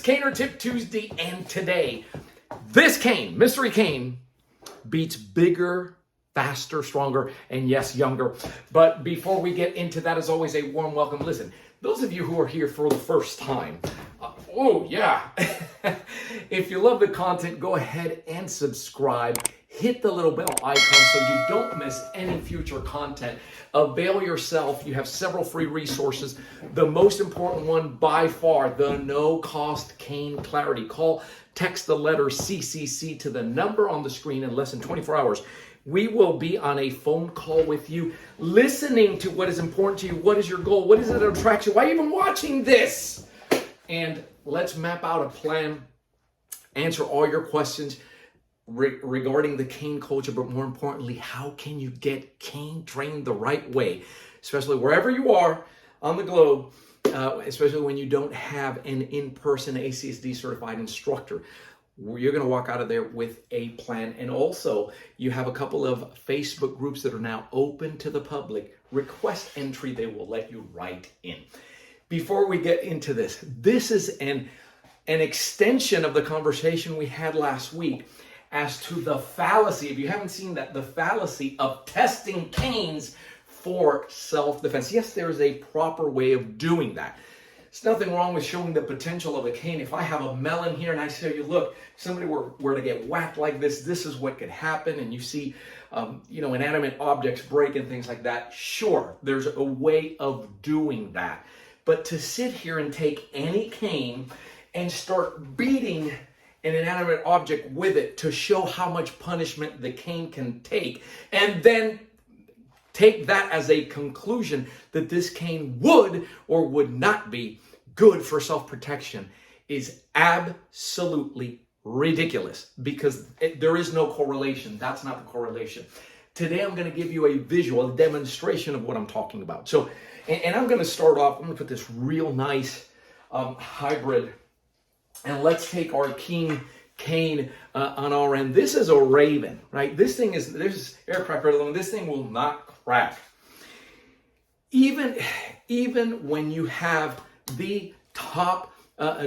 Caner Tip Tuesday, and today, this cane, Mystery Cane, beats bigger, faster, stronger, and yes, younger. But before we get into that, as always, a warm welcome. Listen, those of you who are here for the first time, oh yeah, if you love the content, go ahead and subscribe. Hit the little bell icon so you don't miss any future content. Avail yourself. You have several free resources. The most important one by far, the no-cost cane clarity. Text the letter CCC to the number on the screen in less than 24 hours. We will be on a phone call with you, listening to what is important to you. What is your goal? What is it that attracts you? Why are you even watching this? And let's map out a plan, answer all your questions regarding the cane culture, but more importantly, how can you get cane trained the right way, especially wherever you are on the globe, especially when you don't have an in-person ACSD certified instructor. You're going to walk out of there with a plan. And also, you have a couple of Facebook groups that are now open to the public. Request entry, they will let you right in. Before we get into this, this is an extension of the conversation we had last week as to the fallacy, if you haven't seen that, the fallacy of testing canes for self-defense. Yes, there is a proper way of doing that. There's nothing wrong with showing the potential of a cane. If I have a melon here and I show you, look, somebody were to get whacked like this is what could happen, and you see, inanimate objects break and things like that. Sure, there's a way of doing that. But to sit here and take any cane and start beating an inanimate object with it to show how much punishment the cane can take, and then take that as a conclusion that this cane would or would not be good for self-protection is absolutely ridiculous, because there is no correlation. That's not the correlation. Today I'm going to give you a visual, a demonstration of what I'm talking about. So, and I'm going to start off, I'm going to put this real nice hybrid, and let's take our cane on our end. This is a Raven, right? This is aircraft ready. This thing will not crack. Even when you have the top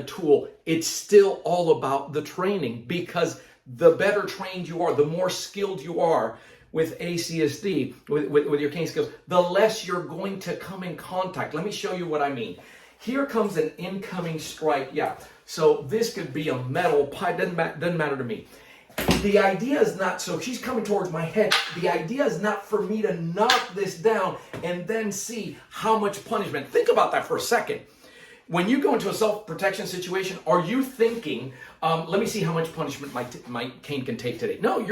tool, it's still all about the training, because the better trained you are, the more skilled you are with ACSD, with your cane skills, the less you're going to come in contact. Let me show you what I mean. Here comes an incoming strike. Yeah, so this could be a metal pipe, doesn't matter to me. The idea is not, so she's coming towards my head. The idea is not for me to knock this down and then see how much punishment. Think about that for a second. When you go into a self-protection situation, are you thinking, let me see how much punishment my cane can take today? No, if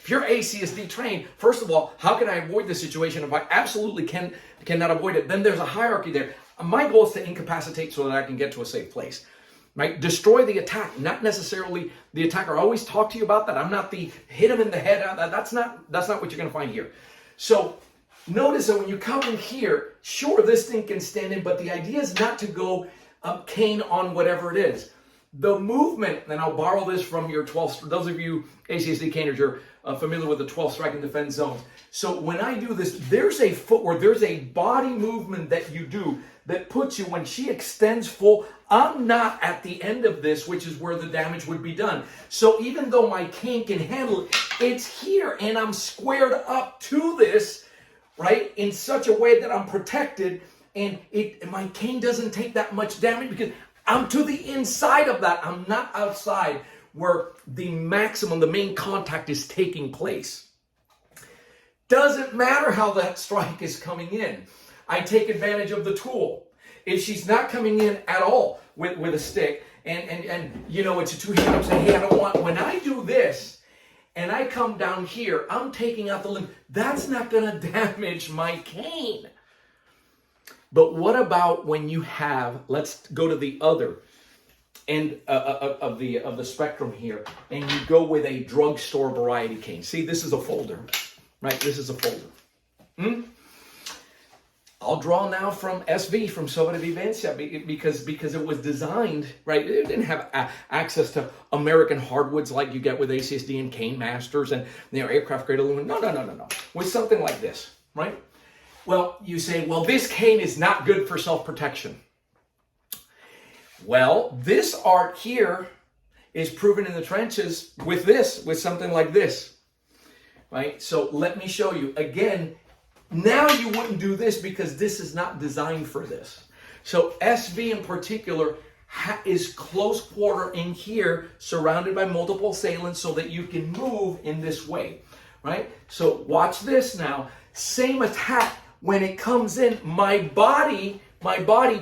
you're ACSD trained, first of all, how can I avoid this situation? If I absolutely cannot avoid it, then there's a hierarchy there. My goal is to incapacitate so that I can get to a safe place. Right? Destroy the attack, not necessarily the attacker. I always talk to you about that. I'm not the hit him in the head. That's not what you're going to find here. So notice that when you come in here, sure, this thing can stand in, but the idea is not to go cane on whatever it is. The movement, and I'll borrow this from your 12, those of you ACSD caners, you're familiar with the 12 strike and defense zones. So when I do this, there's a footwork, there's a body movement that you do that puts you, when she extends full, I'm not at the end of this, which is where the damage would be done. So even though my cane can handle it, it's here, and I'm squared up to this, right, in such a way that I'm protected, and my cane doesn't take that much damage because I'm to the inside of that. I'm not outside where the maximum, the main contact is taking place. Doesn't matter how that strike is coming in. I take advantage of the tool. If she's not coming in at all with a stick, and it's a two-hand, I'm saying, hey, I don't want, when I do this, and I come down here, I'm taking out the limb, that's not going to damage my cane. But what about when you have, let's go to the other end of the spectrum here, and you go with a drugstore variety cane. See, this is a folder, right? This is a folder. I'll draw now from SV, from Sobrevivencia, because it was designed, right? It didn't have access to American hardwoods like you get with ACSD and Cane Masters and aircraft grade aluminum. No. With something like this, right? Well, you say, well, this cane is not good for self-protection. Well, this art here is proven in the trenches with something like this, right? So let me show you. Again, now you wouldn't do this because this is not designed for this. So SV in particular is close quarter in here, surrounded by multiple assailants so that you can move in this way, right? So watch this now. Same attack. When it comes in, my body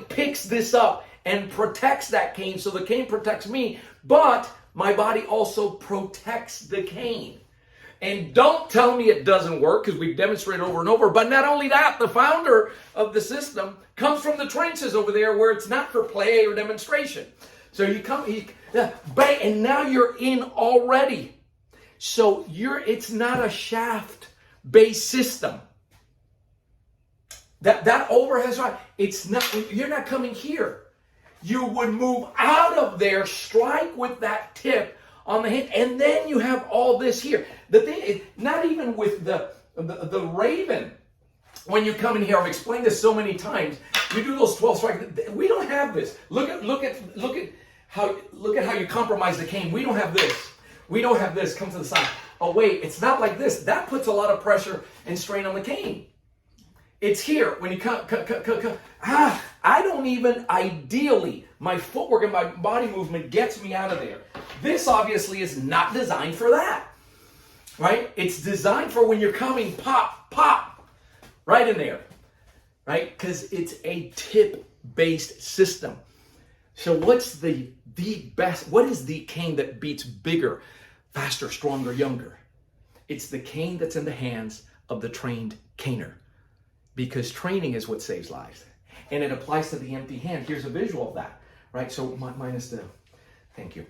picks this up and protects that cane. So the cane protects me, but my body also protects the cane. And don't tell me it doesn't work, because we've demonstrated over and over. But not only that, the founder of the system comes from the trenches over there where it's not for play or demonstration. So you come, bang, and now you're in already. So it's not a shaft-based system. That overhead strike, it's not, you're not coming here. You would move out of there, strike with that tip on the hand, and then you have all this here. The thing is, not even with the Raven, when you come in here, I've explained this so many times, you do those 12 strikes, we don't have this. Look at how you compromise the cane. We don't have this. We don't have this. Come to the side. Oh wait, it's not like this. That puts a lot of pressure and strain on the cane. It's here when you come. I don't even, ideally, my footwork and my body movement gets me out of there. This obviously is not designed for that, right? It's designed for when you're coming, pop, pop, right in there, right? Because it's a tip-based system. So what's the best, what is the cane that beats bigger, faster, stronger, younger? It's the cane that's in the hands of the trained caner. Because training is what saves lives. And it applies to the empty hand. Here's a visual of that, right? So minus the, thank you.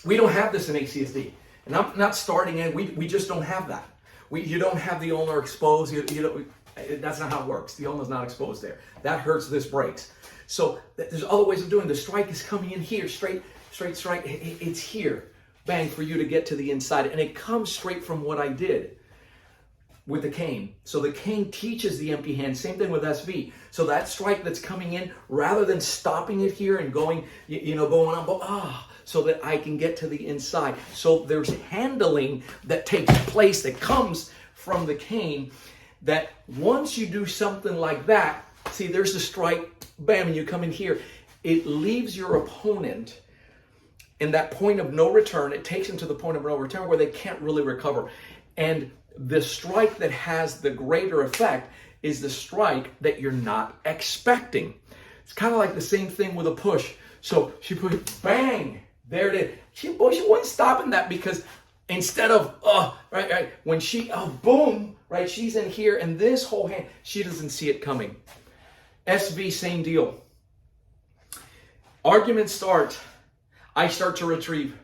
We don't have this in ACSD. And I'm not starting in, we just don't have that. You don't have the ulnar exposed. That's not how it works. The ulnar is not exposed there. That hurts, this breaks. So there's other ways of doing it. The strike is coming in here, straight strike. It's here, bang, for you to get to the inside. And it comes straight from what I did with the cane. So the cane teaches the empty hand. Same thing with SV. So that strike that's coming in, rather than stopping it here and going, going on, so that I can get to the inside. So there's handling that takes place that comes from the cane, that once you do something like that, see, there's the strike, bam, and you come in here. It leaves your opponent in that point of no return. It takes them to the point of no return where they can't really recover. And the strike that has the greater effect is the strike that you're not expecting. It's kind of like the same thing with a push. So she pushed, bang, there it is. She wasn't stopping that, because instead of, right, when she, boom, right, she's in here, and this whole hand, she doesn't see it coming. SV, same deal. Argument starts. I start to retrieve.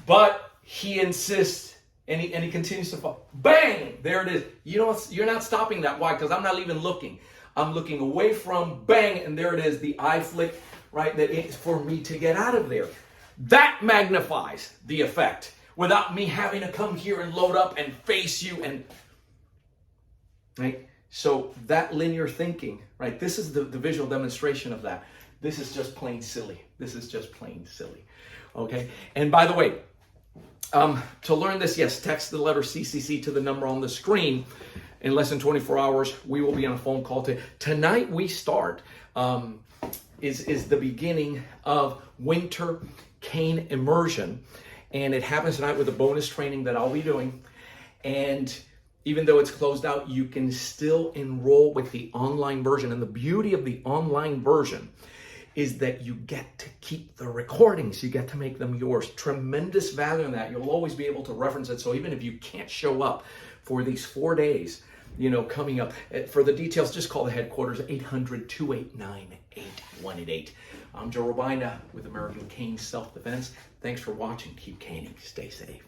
But he insists. And he continues to fall. Bang! There it is. You're not stopping that. Why? Because I'm not even looking. I'm looking away from, bang, and there it is, the eye flick, right? That it's for me to get out of there. That magnifies the effect without me having to come here and load up and face you and, right? So that linear thinking, right? This is the visual demonstration of that. This is just plain silly. This is just plain silly. Okay? And by the way, to learn this, yes, text the letter CCC to the number on the screen. In less than 24 hours, we will be on a phone call. Tonight we start, is the beginning of winter cane immersion. And it happens tonight with a bonus training that I'll be doing. And even though it's closed out, you can still enroll with the online version. And the beauty of the online version is that you get to keep the recordings. You get to make them yours. Tremendous value in that. You'll always be able to reference it. So even if you can't show up for these 4 days, coming up, for the details, just call the headquarters, 800-289-8188. I'm Joe Robaina with American Cane Self-Defense. Thanks for watching. Keep caning. Stay safe.